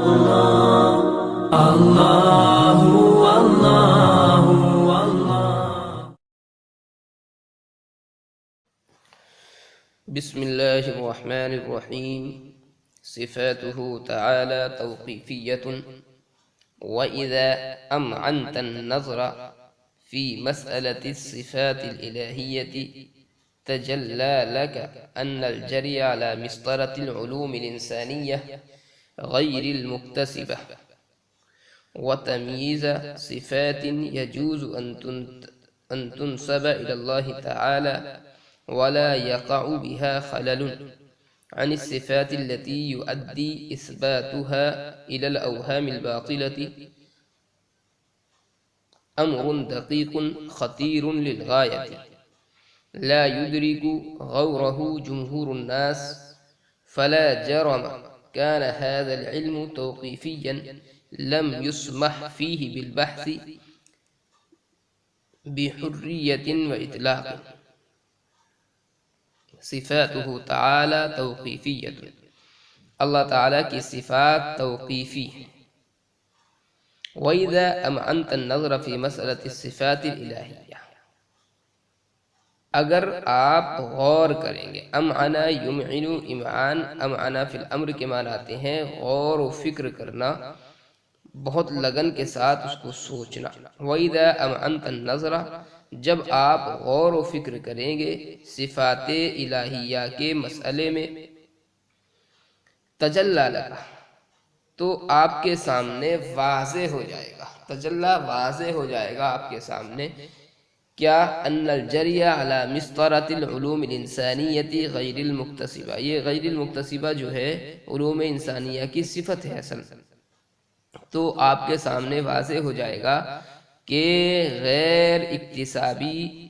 بسم الله الرحمن الرحيم. صفاته تعالى توقيفية. وإذا أمعنت النظر في مسألة الصفات الإلهية تجلى لك أن الجري على مسطرة العلوم الإنسانية غير المكتسبة وتمييز صفات يجوز أن تنسب إلى الله تعالى ولا يقع بها خلل عن الصفات التي يؤدي إثباتها إلى الأوهام الباطلة أمر دقيق خطير للغاية لا يدرك غوره جمهور الناس، فلا جرم كان هذا العلم توقيفيا لم يسمح فيه بالبحث بحرية وإطلاق. صفاته تعالی توقیفیت، اللہ تعالیٰ کی صفات توقیفی ہیں۔ وَإِذَا أَمْعَنْتَ النَّظْرَ فِي مَسْأَلَةِ الصِّفَاتِ الْإِلَٰهِيَّةِ، اگر آپ غور کریں گے، امعنا یمعن امعان، امعنا فی الامر کے معنی آتے ہیں غور و فکر کرنا، بہت لگن کے ساتھ اس کو سوچنا۔ وَإِذَا أَمْعَنْتَ النَّظْرَ، جب آپ غور و فکر کریں گے صفات الہیہ کے مسئلے میں، تجلی لک، تو آپ کے سامنے واضح ہو جائے گا، تجلی واضح ہو جائے گا آپ کے سامنے کیا؟ ان الجری علی مسطرۃ العلوم الانسانیۃ غیر المکتسبہ، یہ غیر المکتسبہ جو ہے علوم انسانیہ کی صفت ہے اصل، تو آپ کے سامنے واضح ہو جائے گا کہ غیر اکتسابی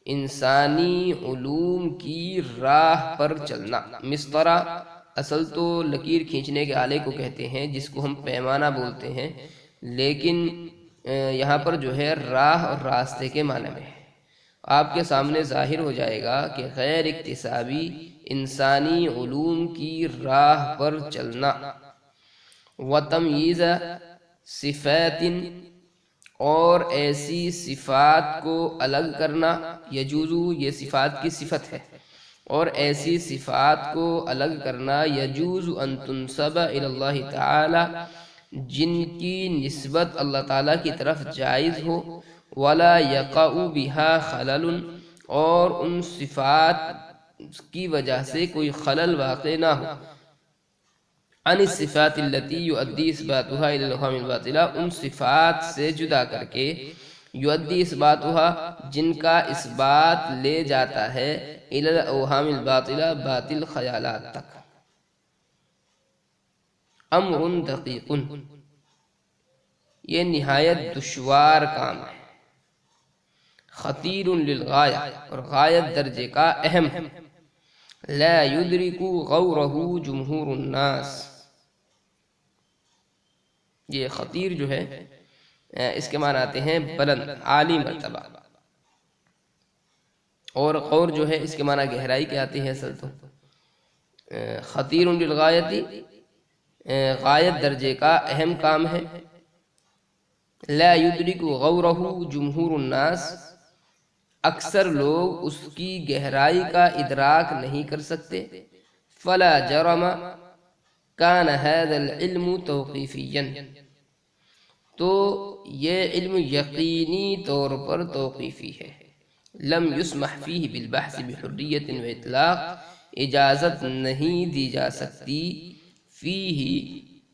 انسانی علوم کی راہ پر چلنا، مسطرہ اصل تو لکیر کھینچنے کے آلے کو کہتے ہیں جس کو ہم پیمانہ بولتے ہیں، لیکن یہاں پر جو ہے راہ اور راستے کے معنی میں ہے۔ آپ کے سامنے ظاہر ہو جائے گا کہ غیر اکتسابی انسانی علوم کی راہ پر چلنا، وَتَمْيِيزَ صِفَاتٍ، اور ایسی صفات کو الگ کرنا، یجوزو یہ صفات کی صفت ہے، اور ایسی صفات کو الگ کرنا یجوز ان تنسب الی اللہ تعالی، جن کی نسبت اللہ تعالیٰ کی طرف جائز ہو، ولا یقع بها خلل، اور ان صفات کی وجہ سے کوئی خلل واقع نہ ہو، عن الصفات التي يؤدي اثباتها الى الاوهام الباطلہ، ان صفات سے جدا کر کے، یؤدی اثباتها جن کا اثبات لے جاتا ہے، الى الاوهام الباطلہ باطل خیالات تک۔ امر دقیق، یہ نہایت دشوار کام ہے، خطیر للغایہ، اور غایت درجے کا اہم ہے، لا یدرک غورہ جمہور الناس، یہ خطیر جو ہے اس کے معنی آتے ہیں بلند، عالی مرتبہ، اور غور جو ہے اس کے معنی گہرائی کے آتے ہیں اصل تو۔ خطیر للغایتی، غایت درجے کا اہم کام ہے، لا یدرک غورہ جمہور الناس، اکثر لوگ اس کی گہرائی کا ادراک نہیں کر سکتے، فلا جرم کان هذا العلم توقیفیا، تو یہ علم یقینی طور پر توقیفی ہے، لم یسمح فیہ بالبحث بحریت و اطلاق، اجازت نہیں دی جا سکتی فیہ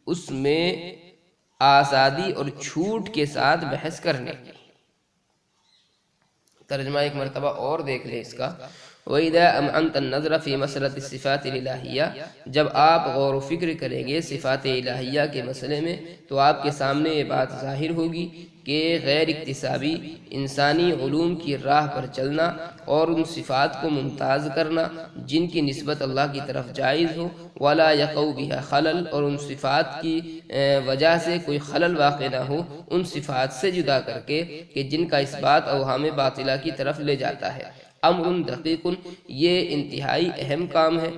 اس میں آزادی اور چھوٹ کے ساتھ بحث کرنے کی۔ ترجمہ ایک مرتبہ اور دیکھ لیں اس کا۔ وَإِذَا أَمْعَنْتَ النَّظْرَ فِي مَسْأَلَةِ الصِّفَاتِ الْإِلَٰهِيَّةِ، جب آپ غور و فکر کریں گے صفات الہیہ کے مسئلے میں، تو آپ کے سامنے یہ بات ظاہر ہوگی کہ غیر اکتسابی انسانی علوم کی راہ پر چلنا اور ان صفات کو ممتاز کرنا جن کی نسبت اللہ کی طرف جائز ہو، وَلَا يَقَعُ بِهَا خَلَل، اور ان صفات کی وجہ سے کوئی خلل واقع نہ ہو ان صفات سے جدا کر کے کہ جن کا اثبات اوہام باطلہ کی طرف لے جاتا ہے۔ امر دقیق، یہ انتہائی اہم کام ہے،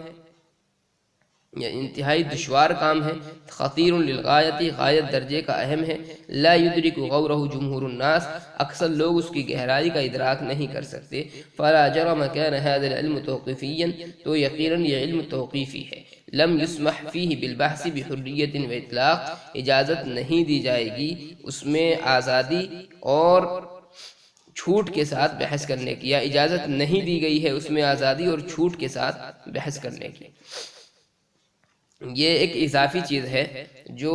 یہ انتہائی دشوار کام ہے، خطیر للغایت، غایت درجے کا اہم ہے، لا یدرک غورہ جمہور الناس، اکثر لوگ اس کی گہرائی کا ادراک نہیں کر سکتے، فلا جرم کان هذا العلم توقیفیا، تو یقیناً یہ علم توقیفی ہے، لم یسمح فیہ بالبحث بحریت و اطلاق، اجازت نہیں دی جائے گی اس میں آزادی اور چھوٹ کے ساتھ بحث کرنے کی، یا اجازت نہیں دی گئی ہے اس میں آزادی اور چھوٹ کے ساتھ بحث کرنے کی۔ یہ ایک اضافی چیز ہے جو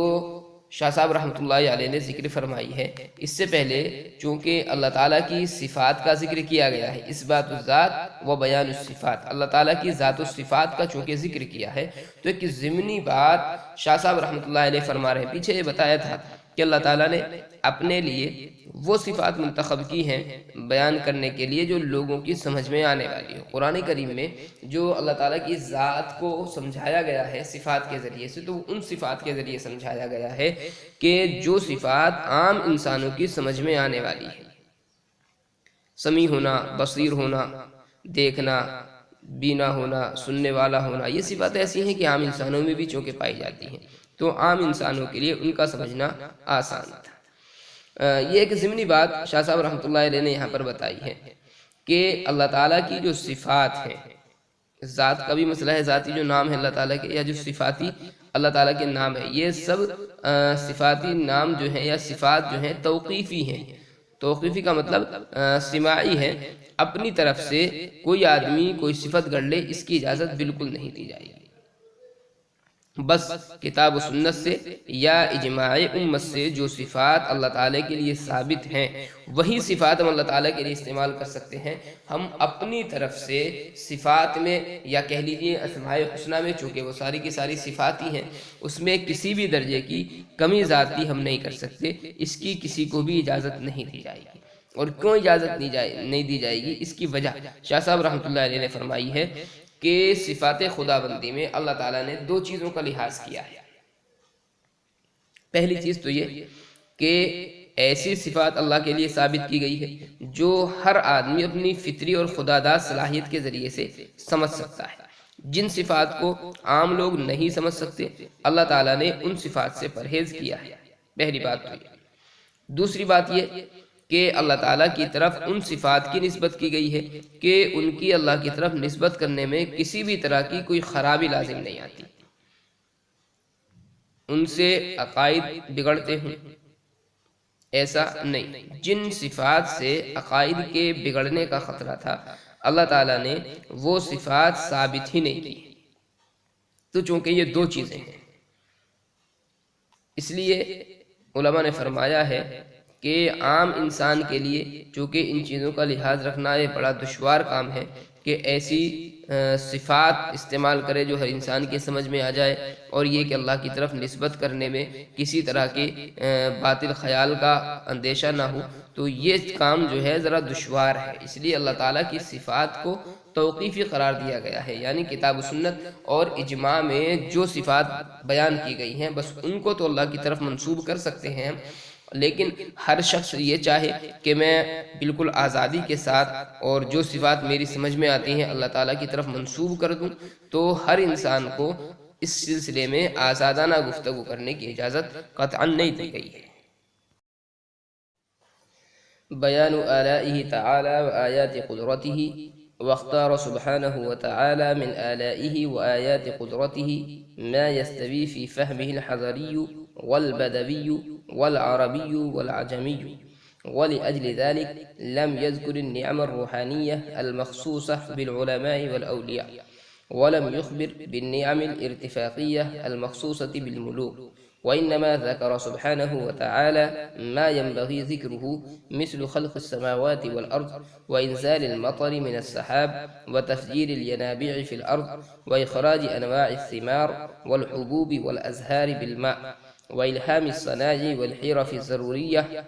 شاہ صاحب رحمۃ اللہ علیہ نے ذکر فرمائی ہے۔ اس سے پہلے چونکہ اللہ تعالیٰ کی صفات کا ذکر کیا گیا ہے، اثبات الذات و بیان الصفات، اللہ تعالیٰ کی ذات و صفات کا چونکہ ذکر کیا ہے، تو ایک ضمنی بات شاہ صاحب رحمۃ اللہ علیہ فرما رہے ہیں۔ پیچھے یہ بتایا تھا کہ اللہ تعالیٰ نے اپنے لیے وہ صفات منتخب کی ہیں بیان کرنے کے لیے جو لوگوں کی سمجھ میں آنے والی ہو۔ قرآن کریم میں جو اللہ تعالیٰ کی ذات کو سمجھایا گیا ہے صفات کے ذریعے سے، تو ان صفات کے ذریعے سمجھایا گیا ہے کہ جو صفات عام انسانوں کی سمجھ میں آنے والی ہے، سمیع ہونا، بصیر ہونا، دیکھنا، بینا ہونا، سننے والا ہونا، یہ صفات ایسی ہیں کہ عام انسانوں میں بھی چونکہ پائی جاتی ہیں، تو عام انسانوں کے لیے ان کا سمجھنا آسان تھا۔ یہ ایک ضمنی بات شاہ صاحب رحمۃ اللہ علیہ نے یہاں پر بتائی ہے کہ اللہ تعالیٰ کی جو صفات ہیں، ذات کا بھی مسئلہ ہے، ذاتی جو نام ہے اللہ تعالیٰ کے، یا جو صفاتی اللہ تعالیٰ کے نام ہے، یہ سب صفاتی نام جو ہیں یا صفات جو ہیں توقیفی ہیں۔ توقیفی کا مطلب سماعی ہے، اپنی طرف سے کوئی آدمی کوئی صفت گڑھ لے اس کی اجازت بالکل نہیں دی جائے گی، بس کتاب و سنت سے یا اجماع امت سے جو صفات اللہ تعالیٰ کے لیے ثابت ہیں وہی صفات ہم اللہ تعالیٰ کے لیے استعمال کر سکتے ہیں۔ ہم اپنی طرف سے صفات میں یا کہہ لیجیے اسماء الحسنی میں، چونکہ وہ ساری کی ساری صفاتی ہیں، اس میں کسی بھی درجے کی کمی ذاتی ہم نہیں کر سکتے، اس کی کسی کو بھی اجازت نہیں دی جائے گی۔ اور کیوں اجازت نہیں دی جائے گی، اس کی وجہ شاہ صاحب رحمۃ اللہ علیہ نے فرمائی ہے کہ صفات خدا بندی میں اللہ تعالیٰ نے دو چیزوں کا لحاظ کیا ہے۔ پہلی چیز تو یہ کہ ایسی صفات اللہ کے لیے ثابت کی گئی ہے جو ہر آدمی اپنی فطری اور خداداد صلاحیت کے ذریعے سے سمجھ سکتا ہے۔ جن صفات کو عام لوگ نہیں سمجھ سکتے، اللہ تعالیٰ نے ان صفات سے پرہیز کیا ہے، پہلی بات تو یہ۔ دوسری بات یہ کہ اللہ تعالیٰ کی طرف ان صفات کی نسبت کی گئی ہے کہ ان کی اللہ کی طرف نسبت کرنے میں کسی بھی طرح کی کوئی خرابی لازم نہیں آتی، ان سے عقائد بگڑتے ہوں ایسا نہیں۔ جن صفات سے عقائد کے بگڑنے کا خطرہ تھا اللہ تعالیٰ نے وہ صفات ثابت ہی نہیں کی۔ تو چونکہ یہ دو چیزیں ہیں، اس لیے علماء نے فرمایا ہے کہ عام انسان کے لیے چونکہ ان چیزوں کا لحاظ رکھنا ایک بڑا دشوار کام ہے کہ ایسی صفات استعمال کرے جو ہر انسان کی سمجھ میں آ جائے، اور یہ کہ اللہ کی طرف نسبت کرنے میں کسی طرح کے باطل خیال کا اندیشہ نہ ہو، تو یہ کام جو ہے ذرا دشوار ہے۔ اس لیے اللہ تعالیٰ کی صفات کو توقیفی قرار دیا گیا ہے، یعنی کتاب و سنت اور اجماع میں جو صفات بیان کی گئی ہیں بس ان کو تو اللہ کی طرف منسوب کر سکتے ہیں، لیکن ہر شخص یہ چاہے کہ میں بالکل آزادی کے ساتھ اور جو صفات میری سمجھ میں آتی ہیں اللہ تعالیٰ کی طرف منسوب کر دوں، تو ہر انسان کو اس سلسلے میں آزادانہ گفتگو کرنے کی اجازت قطعاً نہیں دی گئی ہے۔ بیان آلائہ تعالی و آیات قدرتہ، واختار سبحانہ وتعالی من آلائہ و آیات قدرتہ ما يستوي في فهمه الحضري والبدوي والعربي والعجمي، ولأجل ذلك لم يذكر النعم الروحانية المخصوصة بالعلماء والأولياء، ولم يخبر بالنعم الارتفاقية المخصوصة بالملوك، وإنما ذكر سبحانه وتعالى ما ينبغي ذكره مثل خلق السماوات والأرض وإنزال المطر من السحاب وتفجير الينابيع في الأرض وإخراج أنواع الثمار والحبوب والأزهار بالماء وإلهام الصنايع والحرف الضرورية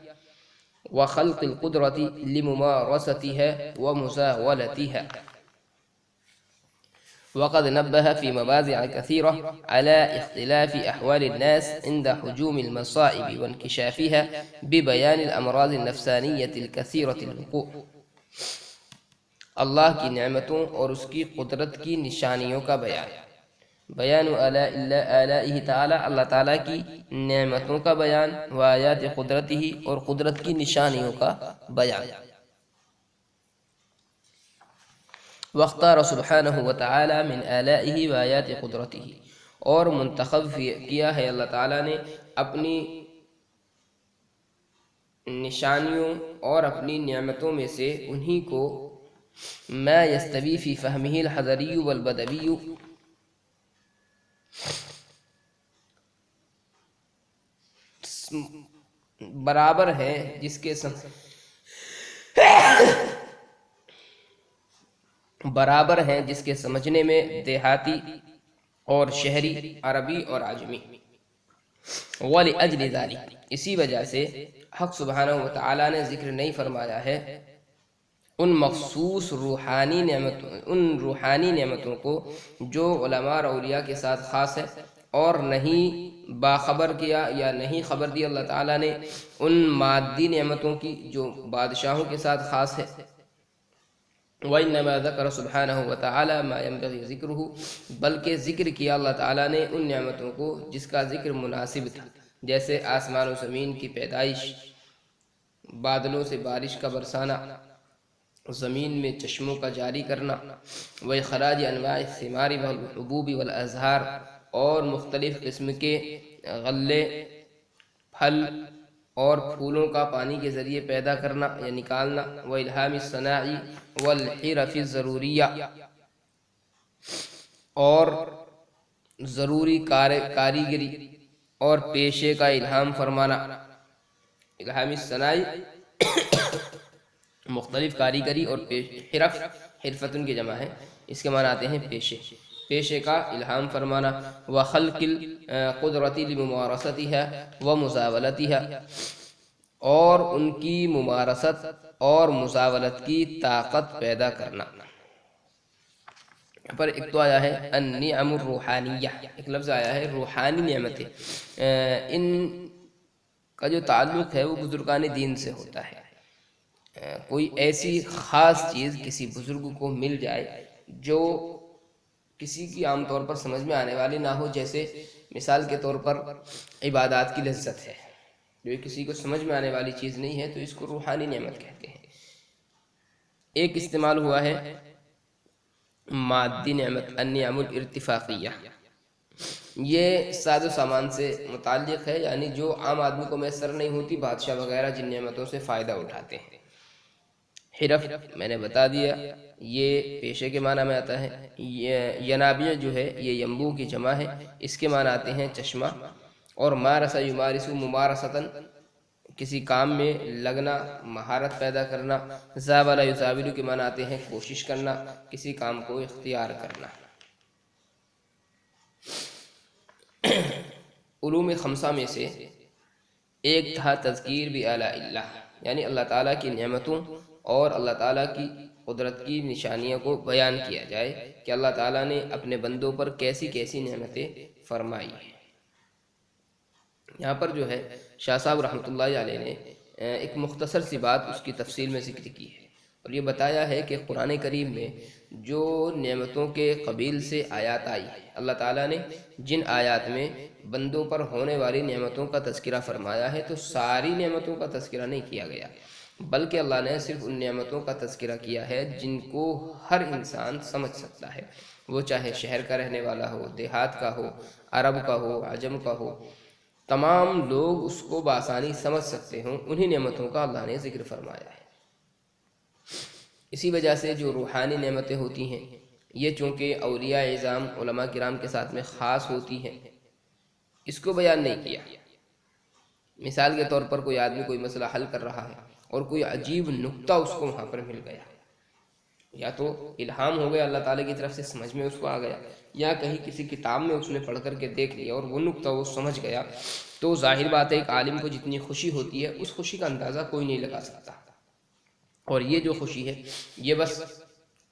وخلق القدرة لممارستها ومزاولتها. وقد نبه في مواضع كثيرة على اختلاف أحوال الناس عند هجوم المصائب وانكشافها ببيان الأمراض النفسانية الكثيرة الوقوع. اللہ کی نعمتوں اور اس کی قدرت کی نشانیوں کا بیان، بیان آلائہ تعالی، اللہ تعالیٰ کی نعمتوں کا بیان، و آیات قدرتہ، اور قدرت کی نشانیوں کا بیان۔ واختار سبحانہ وتعالی من آلائہ و آیات قدرتہ، اور منتخب کیا ہے اللہ تعالیٰ نے اپنی نشانیوں اور اپنی نعمتوں میں سے انہی کو ما یستوی فی فہمہ الحضری والبدوی، برابر ہے جس کے برابر ہیں جس کے سمجھنے میں دیہاتی اور شہری، عربی اور عجمی۔ وَلِأَجْلِ ذَلِكَ، اسی وجہ سے حق سبحانہ وتعالی نے ذکر نہیں فرمایا ہے ان مخصوص روحانی نعمتوں کو جو علماء اور اولیاء کے ساتھ خاص ہے، اور نہیں باخبر کیا یا نہیں خبر دی اللہ تعالیٰ نے ان مادی نعمتوں کی جو بادشاہوں کے ساتھ خاص ہے۔ وَإِنَّمَا ذَكَرَ سُبْحَانَهُ وَتَعَالَى مَا يَنبَغِي ذِكْرُهُ، بلکہ ذکر کیا اللہ تعالیٰ نے ان نعمتوں کو جس کا ذکر مناسب تھا، جیسے آسمان و زمین کی پیدائش، بادلوں سے بارش کا برسانا، زمین میں چشموں کا جاری کرنا، وَإِخْرَاجِ أَنْوَاعِ الثِّمَارِ وَالْحُبُوبِ وَالْأَزْهَارِ، اور مختلف قسم کے غلے، پھل اور پھولوں کا پانی کے ذریعے پیدا کرنا یا نکالنا، وَإِلْهَامِ الصَّنَاعِ وَالْحِرَفِ الضَّرُورِيَّةِ، اور ضروری کاریگری اور پیشے کا الہام فرمانا۔ الہام الصناعی مختلف کاریگری اور حرف، حرفتن کی جمع ہے، اس کے معنی آتے ہیں پیشے کا الہام فرمانا۔ وَخَلْقِ الْقُدْرَةِ لِمُمَارَسَتِهَا وَمُزَاوَلَتِهَا، اور ان کی ممارست اور مزاولت کی طاقت پیدا کرنا۔ پر ایک تو آیا ہے النعم الروحانیہ، ایک لفظ آیا ہے روحانی نعمتیں، ان کا جو تعلق ہے وہ بزرگان دین سے ہوتا ہے۔ کوئی ایسی خاص چیز کسی بزرگ کو مل جائے جو کسی کی عام طور پر سمجھ میں آنے والی نہ ہو، جیسے مثال کے طور پر عبادات کی لذت ہے، جو کسی کو سمجھ میں آنے والی چیز نہیں ہے تو اس کو روحانی نعمت کہتے ہیں۔ ایک استعمال ہوا ہے مادی نعمت، النعم الارتفاقیہ، یہ ساز و سامان سے متعلق ہے، یعنی جو عام آدمی کو میسر نہیں ہوتی، بادشاہ وغیرہ جن نعمتوں سے فائدہ اٹھاتے ہیں۔ حرف میں نے بتا دیا، یہ پیشے کے معنی میں آتا ہے۔ ینابیع جو ہے یہ ینبوع کی جمع ہے، اس کے معنی آتے ہیں چشمہ۔ اور مارس یمارس ممارستاً، کسی کام میں لگنا، مہارت پیدا کرنا۔ زاول یزاول کے معنی آتے ہیں کوشش کرنا، کسی کام کو اختیار کرنا۔ علوم خمسہ میں سے ایک تھا تذکیر بآلاء اللہ، یعنی اللہ تعالیٰ کی نعمتوں اور اللہ تعالیٰ کی قدرت کی نشانیوں کو بیان کیا جائے کہ اللہ تعالیٰ نے اپنے بندوں پر کیسی کیسی نعمتیں فرمائی ہیں۔ یہاں پر جو ہے شاہ صاحب رحمۃ اللہ علیہ نے ایک مختصر سی بات اس کی تفصیل میں ذکر کی ہے، اور یہ بتایا ہے کہ قرآن کریم میں جو نعمتوں کے قبیل سے آیات آئی ہے، اللہ تعالیٰ نے جن آیات میں بندوں پر ہونے والی نعمتوں کا تذکرہ فرمایا ہے تو ساری نعمتوں کا تذکرہ نہیں کیا گیا، بلکہ اللہ نے صرف ان نعمتوں کا تذکرہ کیا ہے جن کو ہر انسان سمجھ سکتا ہے، وہ چاہے شہر کا رہنے والا ہو، دیہات کا ہو، عرب کا ہو، عجم کا ہو، تمام لوگ اس کو بآسانی سمجھ سکتے ہوں، انہی نعمتوں کا اللہ نے ذکر فرمایا ہے۔ اسی وجہ سے جو روحانی نعمتیں ہوتی ہیں یہ چونکہ اولیاء اعظام علماء کرام کے ساتھ میں خاص ہوتی ہیں، اس کو بیان نہیں کیا۔ مثال کے طور پر کوئی آدمی کوئی مسئلہ حل کر رہا ہے اور کوئی عجیب نکتہ اس کو وہاں پر مل گیا، یا تو الہام ہو گیا اللہ تعالیٰ کی طرف سے، سمجھ میں اس کو آ گیا، یا کہیں کسی کتاب میں اس نے پڑھ کر کے دیکھ لیا اور وہ نکتہ وہ سمجھ گیا، تو ظاہر بات ہے ایک عالم کو جتنی خوشی ہوتی ہے اس خوشی کا اندازہ کوئی نہیں لگا سکتا، اور یہ جو خوشی ہے یہ بس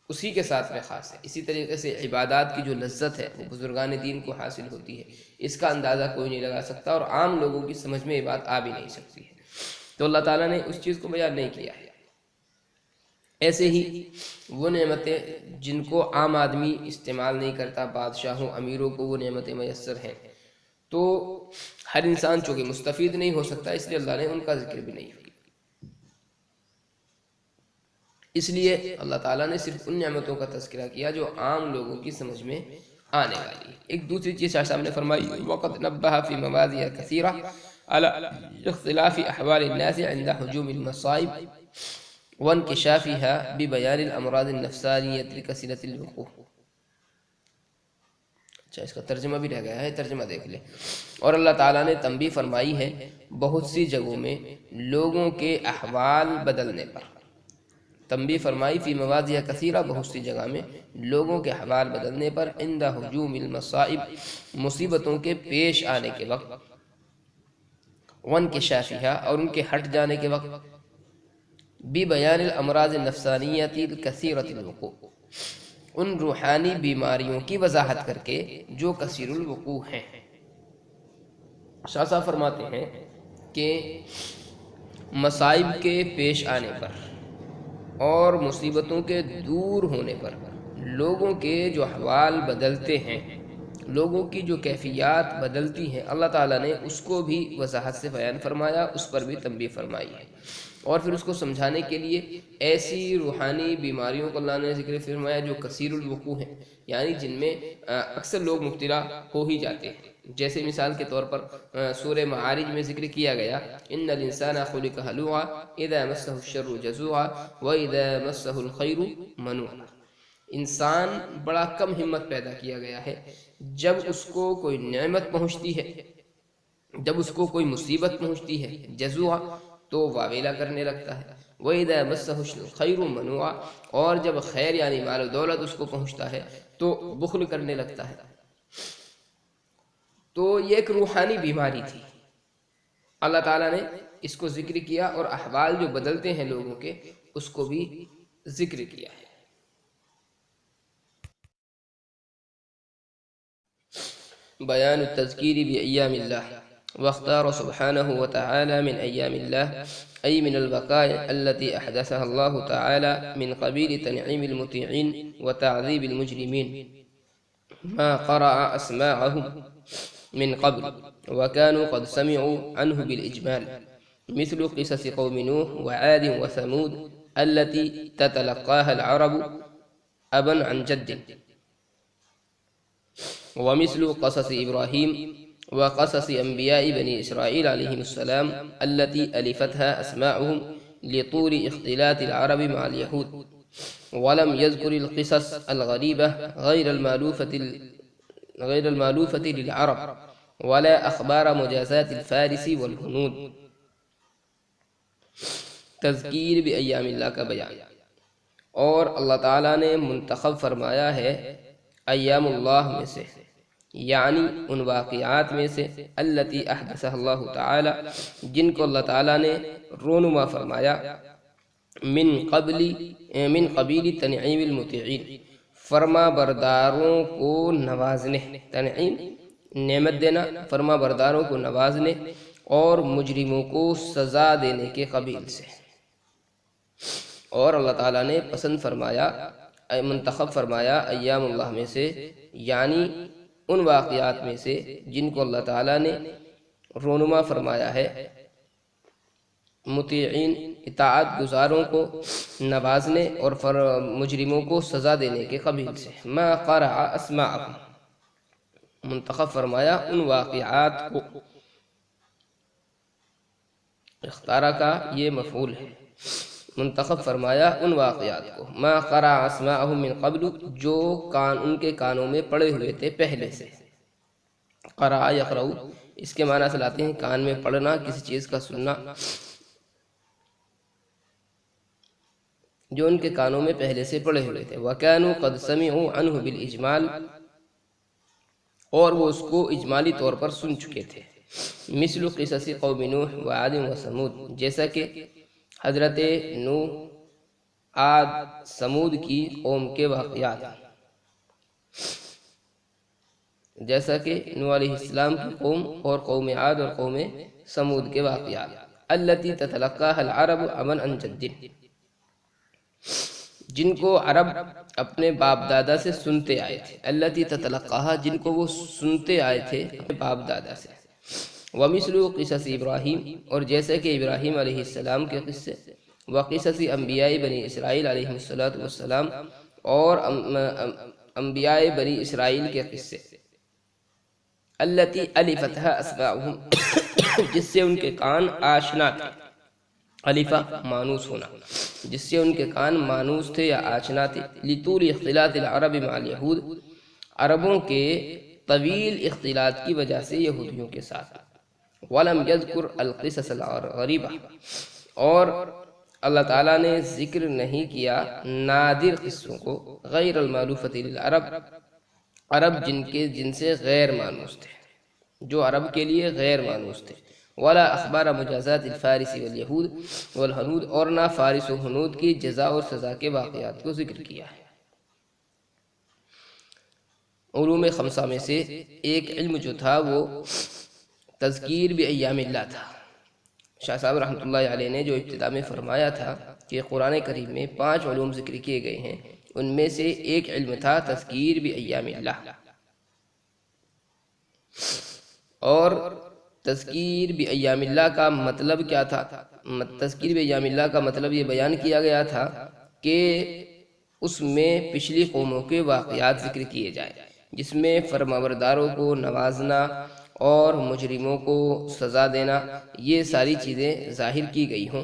اسی کے ساتھ میں خاص ہے۔ اسی طریقے سے عبادات کی جو لذت ہے وہ بزرگان دین کو حاصل ہوتی ہے، اس کا اندازہ کوئی نہیں لگا سکتا، اور عام لوگوں کی سمجھ میں یہ بات آ بھی نہیں سکتی ہے، تو اللہ تعالیٰ نے اس چیز کو بیان نہیں کیا ہے۔ ایسے ہی وہ نعمتیں جن کو عام آدمی استعمال نہیں کرتا، بادشاہوں امیروں کو وہ نعمتیں میسر ہیں، تو ہر انسان چونکہ مستفید نہیں ہو سکتا، اس لیے اللہ نے ان کا ذکر بھی نہیں کیا۔ اس لیے اللہ تعالیٰ نے صرف ان نعمتوں کا تذکرہ کیا جو عام لوگوں کی سمجھ میں آنے والی۔ ایک دوسری چیز شاہ صاحب نے فرمائی، وَقَدْ نَبَّهَ فِي مَوَاضِعَ كَثِيرَةٍ عَلَى اخْتِلَافِ أَحْوَالِ النَّاسِ عِنْدَ هُجُومِ الْمَصَائِبِ وَانْكِشَافِهَا بِبَيَانِ الْأَمْرَاضِ النَّفْسَانِيَّةِ الْكَثِيرَةِ الْوُقُوعِ۔ اچھا، اس کا ترجمہ بھی رہ گیا ہے، ترجمہ دیکھ لیں۔ اور اللہ تعالیٰ نے تنبیہ فرمائی ہے بہت سی جگہوں میں لوگوں کے احوال بدلنے پر، تنبیہ فرمائی فی مواضع کثیرہ، بہت سی جگہ میں لوگوں کے احوال بدلنے پر، عند ہجوم المصائب، مصیبتوں کے پیش آنے کے وقت، وانکشافہا، اور ان کے ہٹ جانے کے وقت، ببیان الامراض النفسانیۃ الکثیرۃ الوقوع، ان روحانی بیماریوں کی وضاحت کر کے جو کثیر الوقوع ہیں۔ شاہ صاحب فرماتے ہیں کہ مصائب کے پیش آنے پر اور مصیبتوں کے دور ہونے پر لوگوں کے جو احوال بدلتے ہیں، لوگوں کی جو کیفیات بدلتی ہیں، اللہ تعالیٰ نے اس کو بھی وضاحت سے بیان فرمایا، اس پر بھی تنبیہ فرمائی ہے۔ اور پھر اس کو سمجھانے کے لیے ایسی روحانی بیماریوں کو اللہ نے ذکر فرمایا جو کثیر الوقوع ہیں، یعنی جن میں اکثر لوگ مبتلا ہو ہی جاتے ہیں۔ جیسے مثال کے طور پر سورہ معارج میں ذکر کیا گیا، ان الانسان خلق ہلوعا اذا مسہ الشر جزوعا واذا مسہ الخیر منوعا۔ انسان بڑا کم ہمت پیدا کیا گیا ہے، جب اس کو کوئی نعمت پہنچتی ہے، جب اس کو کوئی مصیبت پہنچتی ہے، جزوعا تو واویلا کرنے لگتا ہے، وَإِذَا مَسَّهُ الْخَيْرُ مَنُوعًا، اور جب خیر یعنی مال و دولت اس کو پہنچتا ہے تو بخل کرنے لگتا ہے۔ تو یہ ایک روحانی بیماری تھی، اللہ تعالیٰ نے اس کو ذکر کیا، اور احوال جو بدلتے ہیں لوگوں کے اس کو بھی ذکر کیا ہے۔ بیان التذکیر بأیام اللہ، واختار سبحانه وتعالى من أيام الله، أي من البقايا التي أحدثها الله تعالى من قبيل تنعيم المطيعين وتعذيب المجرمين، ما قرأ أسماعهم من قبل وكانوا قد سمعوا عنه بالإجمال، مثل قصص قوم نوح وعاد وثمود التي تتلقاها العرب أبا عن جد، ومثل قصص إبراهيم وقصص أنبياء بني إسرائيل عليهم السلام التي ألفتها أسماعهم لطول اختلاط العرب مع اليهود، ولم يذكر القصص الغريبة غير المألوفة للعرب، ولا أخبار مجازات الفارس والهنود۔ تذکیر بأیام اللہ کا بیان، اور اللہ تعالیٰ نے منتخب فرمایا ہے ایام اللہ میں سے، یعنی ان واقعات میں سے، التی احدثها اللہ تعالی، جن کو اللہ تعالیٰ نے رونما فرمایا، من قبیل تنعیم المطیعین، فرما برداروں کو نوازنے، تنعیم نعمت دینا، فرما برداروں کو نوازنے، اور مجرموں کو سزا دینے کے قبیل سے۔ اور اللہ تعالیٰ نے پسند فرمایا، منتخب فرمایا ایام اللہ میں سے، یعنی ان واقعات میں سے جن کو اللہ تعالیٰ نے رونما فرمایا ہے، مطیعین اطاعت گزاروں کو نوازنے اور مجرموں کو سزا دینے کے قبیل سے۔ ما قرأ اسماءکم، منتخب فرمایا ان واقعات کو، اختارہ کا یہ مفعول ہے، منتخب فرمایا ان واقعات کو، ما قرأ اسماءہم من قبل، جو ان کے کانوں میں پڑے ہوئے تھے پہلے سے۔ قرأ یقرأ، اس کے معنی سے لاتے ہیں کان میں پڑھنا، کسی چیز کا سننا، جو ان کے کانوں میں پہلے سے پڑے ہوئے تھے۔ وَكَانُوا قَدْ سَمِعُوا عَنْهُ بِالْإِجْمَالِ، اور وہ اس کو اجمالی طور پر سن چکے تھے۔ مثل قصص قوم نوح وعاد وثمود، جیسا کہ حضرت نوح، عاد، سمود کی قوم کے واقعات، جیسا کہ نوح علیہ السلام کی قوم اور قوم عاد اور قوم سمود کے واقعات، التی تتلقاها العرب عن جد، جن کو عرب اپنے باپ دادا سے سنتے آئے تھے، التی تتلقاها، جن کو وہ سنتے آئے تھے اپنے باپ دادا سے، ومثل قصص ابراہیم، اور جیسے کہ ابراہیم علیہ السلام کے قصے، وقصص انبیاء بنی اسرائیل علیہ السلام، اور انبیاء بنی اسرائیل کے قصے، التی الفتھا اسماعہم، جس سے ان کے کان آشنا تھے، الفا مانوس ہونا، جس سے ان کے کان مانوس تھے یا آشنا تھے، لطول اختلاط العرب مع الیہود، عربوں کے طویل اختلاط کی وجہ سے یہودیوں کے ساتھ، وَلَمْ يَذْكُرْ الْقِصَصَ الْغَرِيبَةَ، اور اللہ تعالیٰ نے ذکر نہیں کیا نادر قصوں کو، غیر المألوفۃ للعرب، عرب جن سے غیر مانوس تھے، جو عرب کے لیے غیر مانوس تھے، ولا اخبار مجازات الفارس والیہود والہنود، اور نہ فارس و ہنود کی جزا اور سزا کے واقعات کو ذکر کیا ہے۔ علوم خمسہ میں سے ایک علم جو تھا وہ تذکیر بایام اللہ تھا۔ شاہ صاحب رحمۃ اللہ علیہ نے جو ابتدا میں فرمایا تھا کہ قرآن کریم میں 5 علوم ذکر کیے گئے ہیں، ان میں سے ایک علم تھا تذکیر بایام اللہ، اور تذکیر بایام اللہ کا مطلب کیا تھا؟ تذکیر بایام اللہ کا مطلب یہ بیان کیا گیا تھا کہ اس میں پچھلی قوموں کے واقعات ذکر کیے جائیں، جس میں فرمانبرداروں کو نوازنا اور مجرموں کو سزا دینا، یہ ساری چیزیں ظاہر کی گئی ہوں،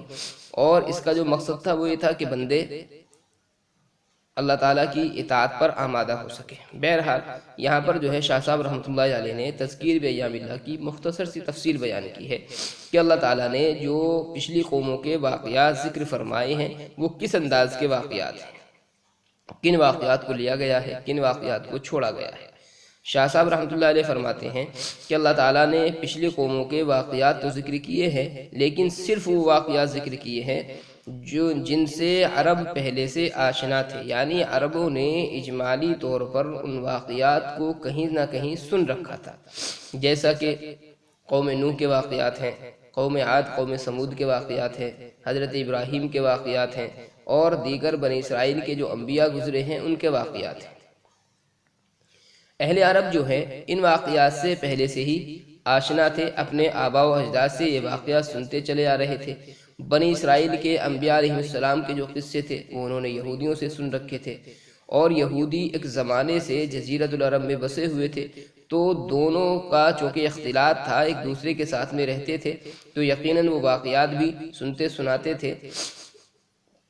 اور اس کا جو مقصد تھا وہ یہ تھا کہ بندے اللہ تعالیٰ کی اطاعت پر آمادہ ہو سکے۔ بہرحال یہاں پر جو ہے شاہ صاحب رحمۃ اللہ علیہ نے تذکیر بایام اللہ کی مختصر سی تفصیل بیان کی ہے کہ اللہ تعالیٰ نے جو پچھلی قوموں کے واقعات ذکر فرمائے ہیں وہ کس انداز کے واقعات ہیں، کن واقعات کو لیا گیا ہے، کن واقعات کو چھوڑا گیا ہے۔ شاہ صاحب رحمۃ اللہ علیہ فرماتے ہیں کہ اللہ تعالیٰ نے پچھلی قوموں کے واقعات تو ذکر کیے ہیں، لیکن صرف وہ واقعات ذکر کیے ہیں جن سے عرب پہلے سے آشنا تھے، یعنی عربوں نے اجمالی طور پر ان واقعات کو کہیں نہ کہیں سن رکھا تھا، جیسا کہ قوم نوح کے واقعات ہیں، قوم عاد قوم سمود کے واقعات ہیں، حضرت ابراہیم کے واقعات ہیں، اور دیگر بنی اسرائیل کے جو انبیاء گزرے ہیں ان کے واقعات ہیں۔ اہل عرب جو ہے ان واقعات سے پہلے سے ہی آشنا تھے، اپنے آباء و اجداد سے یہ واقعات سنتے چلے آ رہے تھے۔ بنی اسرائیل کے انبیاء علیہ السلام کے جو قصے تھے وہ انہوں نے یہودیوں سے سن رکھے تھے، اور یہودی ایک زمانے سے جزیرۃ العرب میں بسے ہوئے تھے، تو دونوں کا چونکہ اختلاط تھا، ایک دوسرے کے ساتھ میں رہتے تھے، تو یقیناً وہ واقعات بھی سنتے سناتے تھے،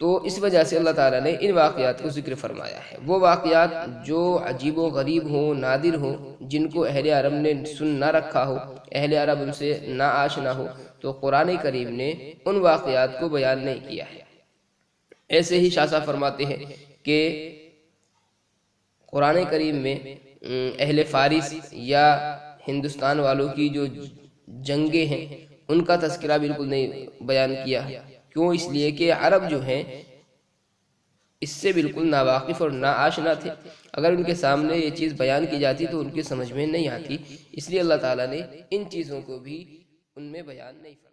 تو اس وجہ سے اللہ تعالیٰ نے ان واقعات کو ذکر فرمایا ہے۔ وہ واقعات جو عجیب و غریب ہوں، نادر ہوں، جن کو اہل عرب نے سن نہ رکھا ہو، اہل عرب ان سے نہ آشنا ہو، تو قرآن کریم نے ان واقعات کو بیان نہیں کیا ہے۔ ایسے ہی شاہ صاحب فرماتے ہیں کہ قرآن کریم میں اہل فارس یا ہندوستان والوں کی جو جنگیں ہیں ان کا تذکرہ بالکل نہیں بیان کیا ہے۔ کیوں؟ اس لیے کہ عرب جو ہیں اس سے بالکل ناواقف اور نا آشنا تھے، اگر ان کے سامنے یہ چیز بیان کی جاتی تو ان کی سمجھ میں نہیں آتی، اس لیے اللہ تعالیٰ نے ان چیزوں کو بھی ان میں بیان نہیں فرمایا۔